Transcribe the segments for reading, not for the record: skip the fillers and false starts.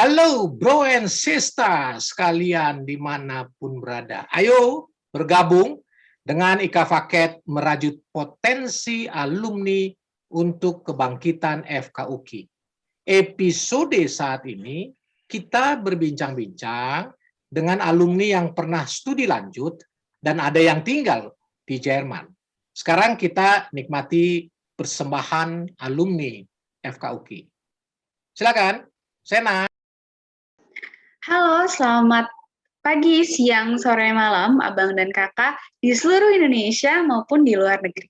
Halo bro and sisters sekalian dimanapun berada. Ayo bergabung dengan Ika Faket merajut potensi alumni untuk kebangkitan FKUKI. Episode saat ini kita berbincang-bincang dengan alumni yang pernah studi lanjut dan ada yang tinggal di Jerman. Sekarang kita nikmati persembahan alumni FKUKI. Silakan, Sena. Halo, selamat pagi, siang, sore, malam, abang dan kakak di seluruh Indonesia maupun di luar negeri.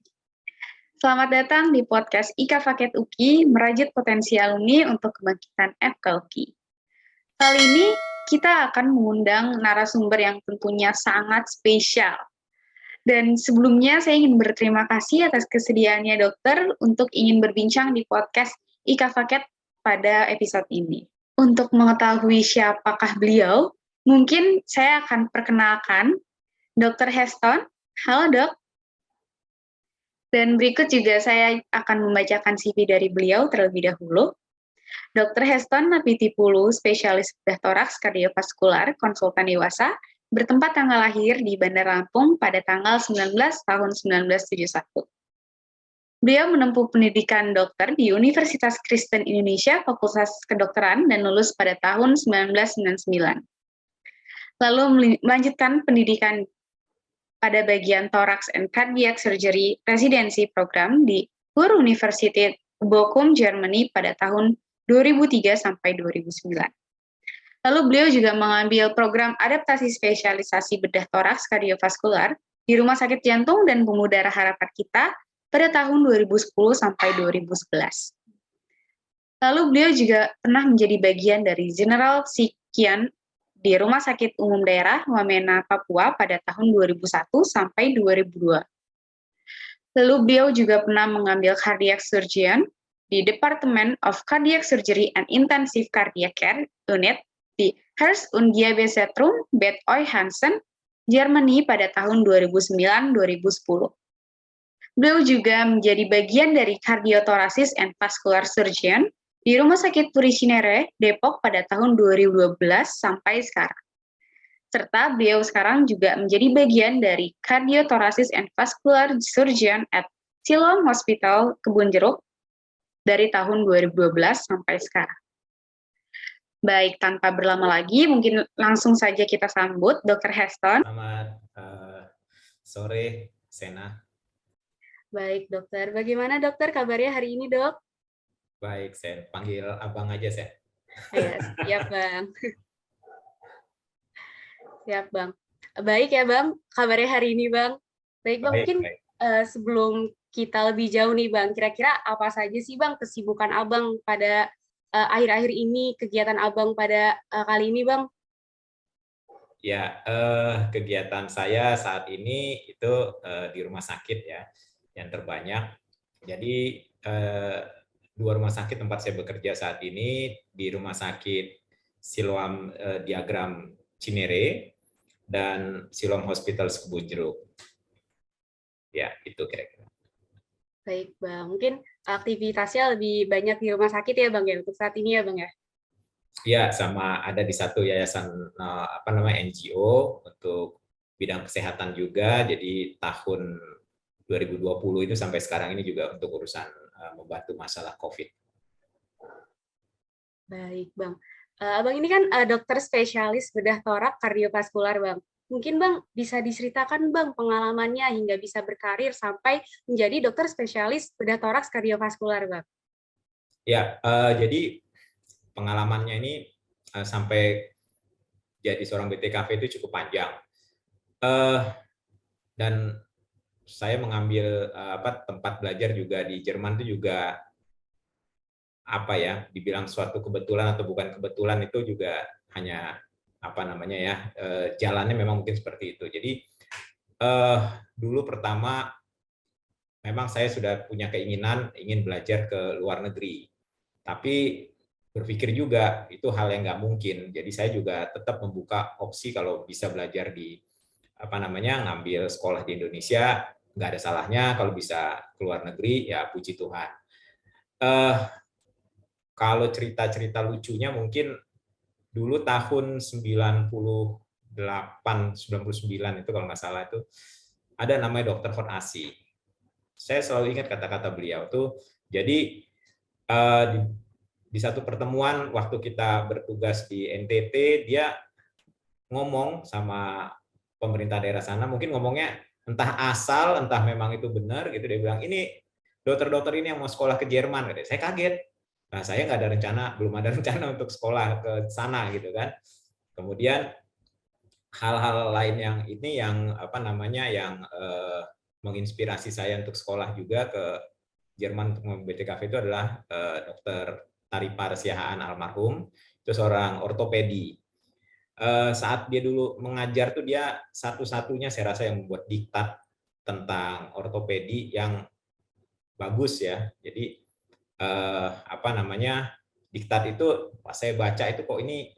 Selamat datang di podcast Ika Faket UKI, merajut potensi alumni untuk kebangkitan FKUKI. Kali ini kita akan mengundang narasumber yang tentunya sangat spesial. Dan sebelumnya saya ingin berterima kasih atas kesediaannya dokter untuk ingin berbincang di podcast Ika Faket pada episode ini. Untuk mengetahui siapakah beliau, mungkin saya akan perkenalkan Dr. Heston. Halo dok. Dan berikut juga saya akan membacakan CV dari beliau terlebih dahulu. Dr. Heston Napitipulu, spesialis bedah toraks kardiovaskular, konsultan dewasa, bertempat tanggal lahir di Bandar Lampung pada tanggal 19 tahun 1971. Beliau menempuh pendidikan dokter di Universitas Kristen Indonesia, Fakultas Kedokteran, dan lulus pada tahun 1999. Lalu melanjutkan pendidikan pada bagian Thorax and Cardiac Surgery Residency Program di Ruhr-Universität Bochum, Germany pada tahun 2003 sampai 2009. Lalu beliau juga mengambil program adaptasi spesialisasi bedah toraks kardiovaskular di Rumah Sakit Jantung dan Pembuluh Harapan Kita pada tahun 2010 sampai 2011. Lalu beliau juga pernah menjadi bagian dari General Psikian di Rumah Sakit Umum Daerah Wamena, Papua pada tahun 2001 sampai 2002. Lalu beliau juga pernah mengambil Cardiac Surgeon di Department of Cardiac Surgery and Intensive Cardiac Care Unit di Herz- und Diabeteszentrum Bad Oeynhausen, Germany pada tahun 2009-2010. Beliau juga menjadi bagian dari Cardiothoracic and Vascular Surgeon di Rumah Sakit Puri Cinere, Depok pada tahun 2012 sampai sekarang. Serta beliau sekarang juga menjadi bagian dari Cardiothoracic and Vascular Surgeon at Siloam Hospital, Kebun Jeruk dari tahun 2012 sampai sekarang. Baik, tanpa berlama lagi, mungkin langsung saja kita sambut Dr. Heston. Selamat sore, Sena. Baik, dokter. Bagaimana dokter kabarnya hari ini, dok? Baik, Sen. Panggil abang aja, Sen. Ya, siap, Bang. Siap, Bang. Baik ya, Bang. Kabarnya hari ini, Bang. Baik, Bang. Mungkin sebelum kita lebih jauh nih, Bang, kira-kira apa saja sih, Bang, kesibukan Abang pada akhir-akhir ini, kegiatan Abang pada kali ini, Bang? Ya, kegiatan saya saat ini itu di rumah sakit ya, yang terbanyak. Jadi 2 rumah sakit tempat saya bekerja saat ini, di Rumah Sakit Siloam Diagram Cinere dan Siloam Hospital Kebun Jeruk. Ya, itu kira-kira. Baik, Bang. Mungkin aktivitasnya lebih banyak di rumah sakit ya, Bang, ya, untuk saat ini ya, Bang, ya? Ya, sama ada di satu yayasan NGO untuk bidang kesehatan juga. Jadi tahun 2020 itu sampai sekarang ini juga untuk urusan membantu masalah COVID. Baik, Bang. Abang ini kan dokter spesialis bedah torak kardiovaskular, Bang. Mungkin Bang bisa diceritakan, Bang, pengalamannya hingga bisa berkarir sampai menjadi dokter spesialis bedah toraks kardiovaskular, Bang. Ya, jadi pengalamannya ini sampai jadi seorang BTKV itu cukup panjang. Dan saya mengambil tempat belajar juga di Jerman itu juga dibilang suatu kebetulan atau bukan kebetulan, itu juga hanya jalannya memang mungkin seperti itu. Jadi dulu pertama memang saya sudah punya keinginan ingin belajar ke luar negeri, tapi berpikir juga itu hal yang nggak mungkin. Jadi saya juga tetap membuka opsi kalau bisa belajar di ngambil sekolah di Indonesia, nggak ada salahnya. Kalau bisa ke luar negeri, ya puji Tuhan. Kalau cerita-cerita lucunya mungkin dulu tahun 99 itu kalau nggak salah itu ada namanya Dr. Hot Asi. Saya selalu ingat kata-kata beliau tuh. Jadi di satu pertemuan waktu kita bertugas di NTT, dia ngomong sama pemerintah daerah sana, mungkin ngomongnya entah asal, entah memang itu benar gitu, dia bilang ini dokter-dokter ini yang mau sekolah ke Jerman. Saya kaget. Nah, saya nggak ada rencana, belum ada rencana untuk sekolah ke sana gitu kan. Kemudian hal-hal lain yang ini yang apa namanya yang menginspirasi saya untuk sekolah juga ke Jerman untuk BTKV itu adalah Dr. Taripar Siahaan almarhum, itu seorang ortopedi. Saat dia dulu mengajar tuh dia satu-satunya saya rasa yang membuat diktat tentang ortopedi yang bagus ya. Jadi apa namanya diktat itu pas saya baca itu kok ini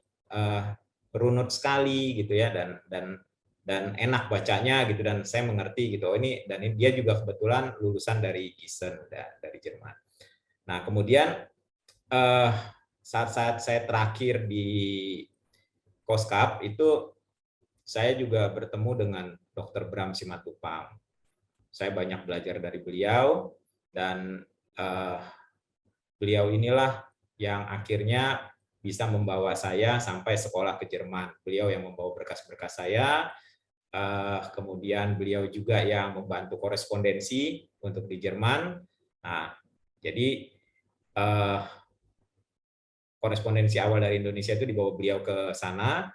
runut sekali gitu ya dan enak bacanya gitu dan saya mengerti gitu. Oh ini dan dia juga kebetulan lulusan dari Gießen dari Jerman. Nah kemudian saat saya terakhir di Koskap itu saya juga bertemu dengan Dr. Bram Simatupang. Saya banyak belajar dari beliau dan beliau inilah yang akhirnya bisa membawa saya sampai sekolah ke Jerman. Beliau yang membawa berkas-berkas saya, kemudian beliau juga yang membantu korespondensi untuk di Jerman. Nah, jadi korespondensi awal dari Indonesia itu dibawa beliau ke sana,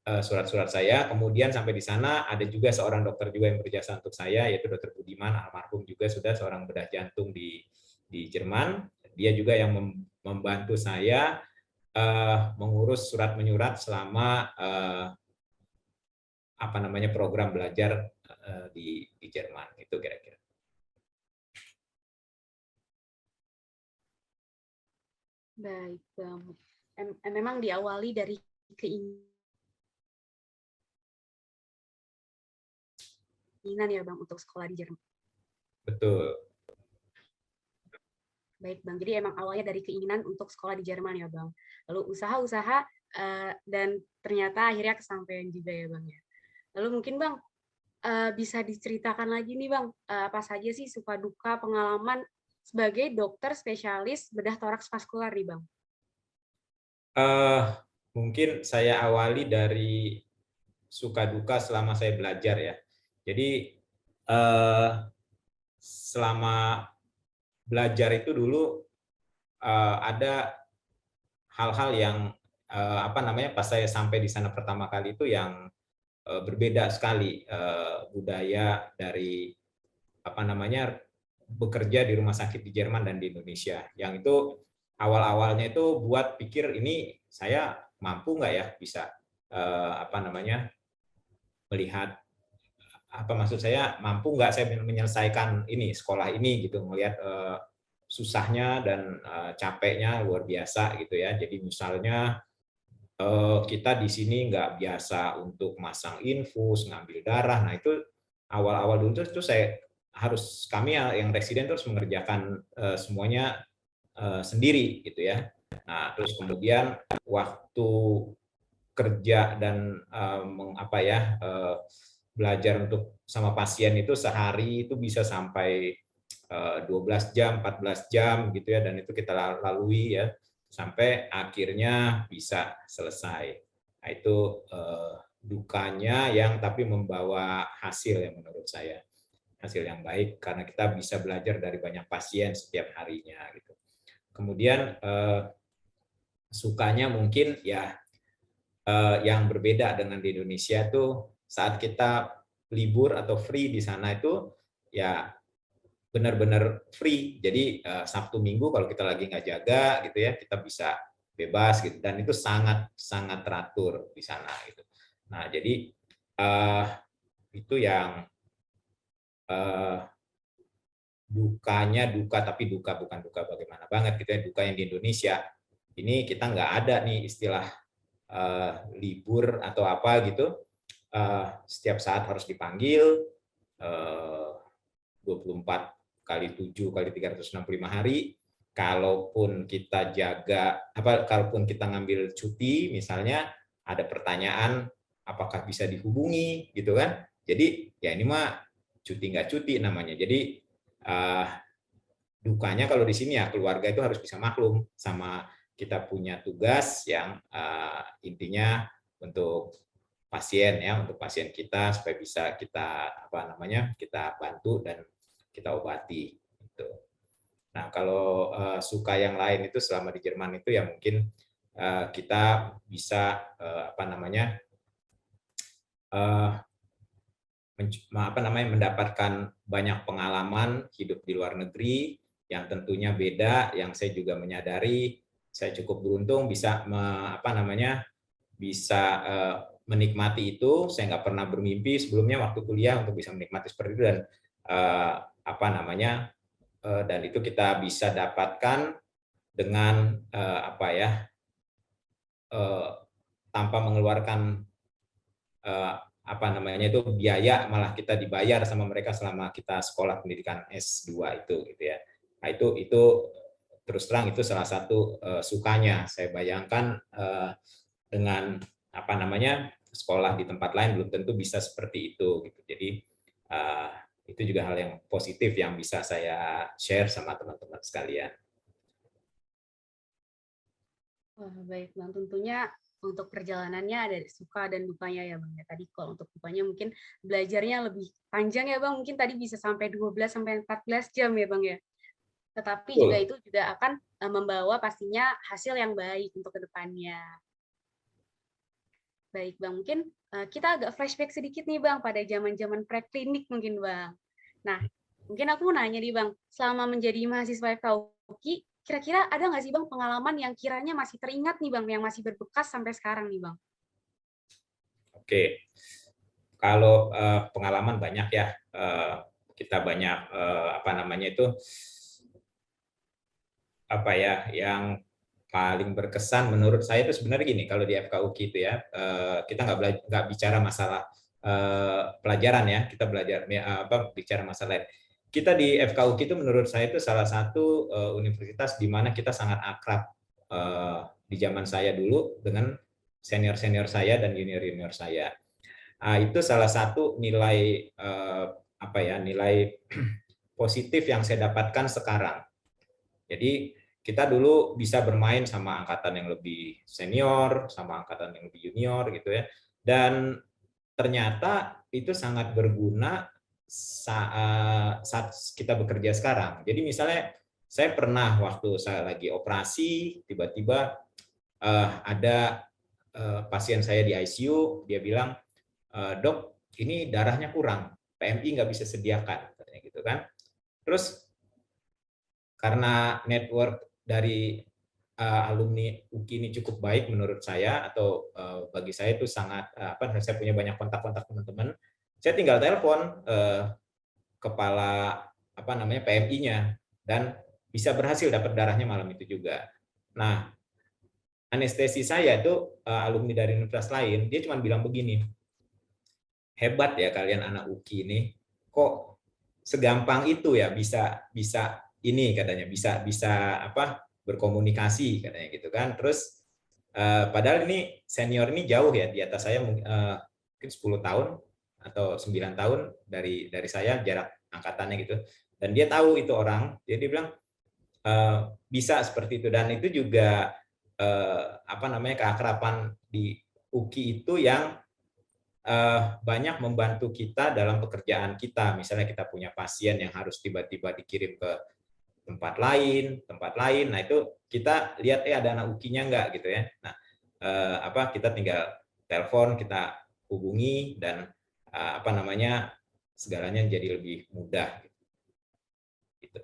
surat-surat saya, kemudian sampai di sana ada juga seorang dokter juga yang berjasa untuk saya, yaitu Dr. Budiman, almarhum juga sudah seorang bedah jantung di Jerman. Dia juga yang membantu saya mengurus surat menyurat selama apa namanya program belajar di Jerman itu kira-kira. Baik, Bang. Memang diawali dari keinginan ya Bang untuk sekolah di Jerman. Betul. Baik Bang, jadi emang awalnya dari keinginan untuk sekolah di Jerman ya Bang. Lalu usaha-usaha dan ternyata akhirnya kesampaian juga ya Bang ya. Lalu mungkin Bang bisa diceritakan lagi nih Bang, apa saja sih suka duka pengalaman sebagai dokter spesialis bedah toraks vaskular nih Bang? Mungkin saya awali dari suka duka selama saya belajar ya. Jadi selama belajar itu dulu ada hal-hal yang apa namanya pas saya sampai di sana pertama kali itu yang berbeda sekali budaya dari apa namanya bekerja di rumah sakit di Jerman dan di Indonesia. Yang itu awal-awalnya itu buat pikir ini saya mampu nggak ya bisa apa namanya melihat apa maksud saya mampu nggak saya menyelesaikan ini sekolah ini gitu melihat susahnya dan capeknya luar biasa gitu ya. Jadi misalnya kita di sini nggak biasa untuk masang infus, ngambil darah. Nah itu awal-awal dulu itu saya kami yang residen terus mengerjakan semuanya sendiri gitu ya. Nah terus kemudian waktu kerja dan belajar untuk sama pasien itu sehari itu bisa sampai 12 jam, 14 jam gitu ya, dan itu kita lalui ya sampai akhirnya bisa selesai. Nah, itu dukanya yang tapi membawa hasil yang menurut saya hasil yang baik karena kita bisa belajar dari banyak pasien setiap harinya gitu. Kemudian sukanya mungkin ya yang berbeda dengan di Indonesia tuh saat kita libur atau free di sana itu ya benar-benar free. Jadi Sabtu Minggu kalau kita lagi nggak jaga gitu ya kita bisa bebas gitu dan itu sangat sangat teratur di sana gitu. Nah jadi itu yang dukanya duka tapi duka bukan duka bagaimana banget gitu ya duka yang di Indonesia ini kita nggak ada nih istilah libur atau apa gitu setiap saat harus dipanggil 24 kali 7 kali 365 hari kalaupun kita kalaupun kita ngambil cuti, misalnya ada pertanyaan apakah bisa dihubungi, gitu kan? Jadi ya ini mah cuti nggak cuti namanya. Jadi dukanya kalau di sini ya keluarga itu harus bisa maklum sama kita punya tugas yang intinya untuk pasien ya, untuk pasien kita supaya bisa kita kita bantu dan kita obati gitu. Nah, kalau suka yang lain itu selama di Jerman itu ya mungkin kita bisa mendapatkan banyak pengalaman hidup di luar negeri yang tentunya beda, yang saya juga menyadari saya cukup beruntung bisa bisa menikmati itu. Saya nggak pernah bermimpi sebelumnya waktu kuliah untuk bisa menikmati seperti itu, dan dan itu kita bisa dapatkan dengan tanpa mengeluarkan itu biaya, malah kita dibayar sama mereka selama kita sekolah pendidikan S2 itu gitu ya. Nah, itu terus terang itu salah satu sukanya. Saya bayangkan dengan sekolah di tempat lain belum tentu bisa seperti itu gitu. Jadi itu juga hal yang positif yang bisa saya share sama teman-teman sekalian. Baik Bang, tentunya untuk perjalanannya ada suka dan dukanya ya Bang. Tadi kalau untuk dukanya mungkin belajarnya lebih panjang ya Bang, mungkin tadi bisa sampai 12 sampai 14 jam ya Bang ya. Tetapi juga itu juga akan membawa pastinya hasil yang baik untuk kedepannya. Baik Bang, mungkin kita agak flashback sedikit nih Bang pada zaman-zaman preklinik mungkin Bang. Nah, mungkin aku mau nanya nih Bang, selama menjadi mahasiswa FKUKI, kira-kira ada nggak sih Bang pengalaman yang kiranya masih teringat nih Bang, yang masih berbekas sampai sekarang nih Bang? Oke, kalau pengalaman banyak ya, kita banyak yang paling berkesan menurut saya itu sebenarnya gini, kalau di FKUKI itu ya, kita nggak bicara masalah pelajaran ya, kita bicara masalah lain. Kita di FKUKI itu menurut saya itu salah satu universitas di mana kita sangat akrab di zaman saya dulu dengan senior-senior saya dan junior-junior saya. Itu salah satu nilai nilai positif yang saya dapatkan sekarang. Jadi kita dulu bisa bermain sama angkatan yang lebih senior, sama angkatan yang lebih junior gitu ya. Dan ternyata itu sangat berguna saat kita bekerja sekarang. Jadi misalnya saya pernah waktu saya lagi operasi, tiba-tiba ada pasien saya di ICU, dia bilang, "Dok, ini darahnya kurang, PMI nggak bisa sediakan," katanya gitu kan. Terus karena network dari alumni UKI ini cukup baik menurut saya, atau bagi saya itu sangat saya punya banyak kontak-kontak teman-teman, saya tinggal telepon kepala PMI-nya dan bisa berhasil dapat darahnya malam itu juga. Nah, anestesi saya itu alumni dari universitas lain, dia cuma bilang begini, "Hebat ya kalian anak UKI ini, kok segampang itu ya bisa ini," katanya, bisa berkomunikasi katanya gitu kan. Terus padahal ini senior ini jauh ya, di atas saya mungkin 10 tahun atau 9 tahun dari saya jarak angkatannya gitu. Dan dia tahu itu orang, jadi dia bilang bisa seperti itu. Dan itu juga keakraban di UKI itu yang banyak membantu kita dalam pekerjaan kita. Misalnya kita punya pasien yang harus tiba-tiba dikirim ke tempat lain. Nah itu kita lihat ada anak UKI-nya enggak gitu ya. Nah, kita tinggal telepon, kita hubungi, dan segalanya jadi lebih mudah gitu.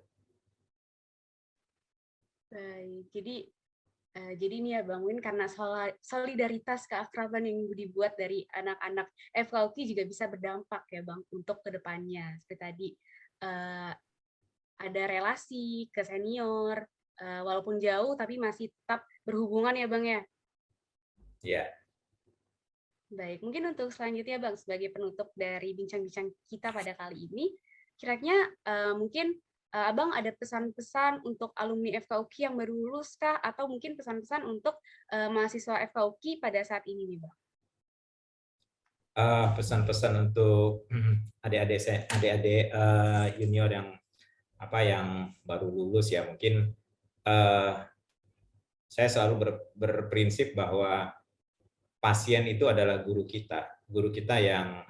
Baik, jadi ini ya Bang Win, karena solidaritas keakraban yang dibuat dari anak-anak FKUKI juga bisa berdampak ya Bang untuk kedepannya. Seperti tadi ada relasi ke senior, walaupun jauh tapi masih tetap berhubungan ya Bang ya? Iya. Baik, mungkin untuk selanjutnya Bang, sebagai penutup dari bincang-bincang kita pada kali ini, kira-kira mungkin Abang ada pesan-pesan untuk alumni FKUKI yang baru lulus kah? Atau mungkin pesan-pesan untuk mahasiswa FKUKI pada saat ini nih, Bang? Pesan-pesan untuk adik-adik junior yang baru lulus ya, mungkin saya selalu berprinsip bahwa pasien itu adalah guru kita yang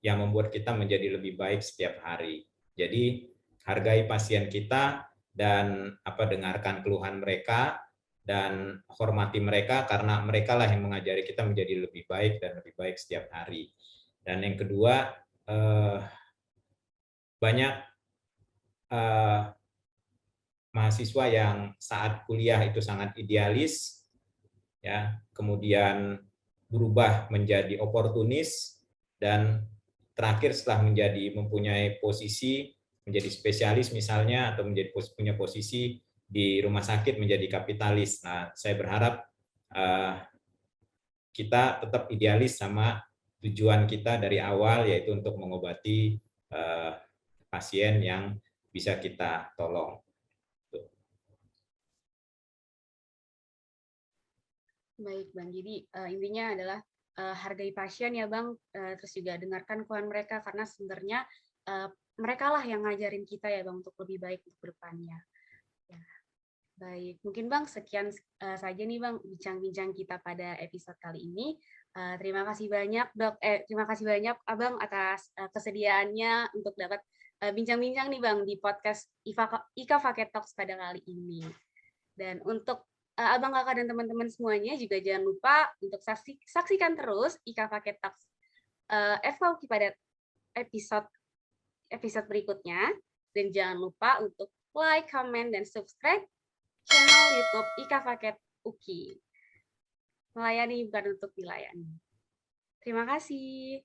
yang membuat kita menjadi lebih baik setiap hari. Jadi hargai pasien kita dan dengarkan keluhan mereka dan hormati mereka, karena mereka lah yang mengajari kita menjadi lebih baik dan lebih baik setiap hari. Dan yang kedua, banyak mahasiswa yang saat kuliah itu sangat idealis, ya, kemudian berubah menjadi oportunis, dan terakhir setelah mempunyai posisi menjadi spesialis misalnya, atau punya posisi di rumah sakit menjadi kapitalis. Nah, saya berharap kita tetap idealis sama tujuan kita dari awal, yaitu untuk mengobati pasien yang bisa kita tolong. Baik, Bang. Jadi intinya adalah hargai pasien ya, Bang. Terus juga dengarkan keluhan mereka, karena sebenarnya mereka lah yang ngajarin kita ya, Bang, untuk lebih baik untuk depannya. Ya. Baik, mungkin Bang sekian saja nih, Bang, bincang-bincang kita pada episode kali ini. Terima kasih banyak, terima kasih banyak Abang atas kesediaannya untuk dapat bincang-bincang nih, Bang, di podcast Ika Faket Talks pada kali ini. Dan untuk Abang, Kakak, dan teman-teman semuanya juga jangan lupa untuk saksikan terus Ika Faket Talks FKUKI pada episode berikutnya. Dan jangan lupa untuk like, comment, dan subscribe channel YouTube Ika Faket UKI. Melayani bukan untuk dilayani. Terima kasih.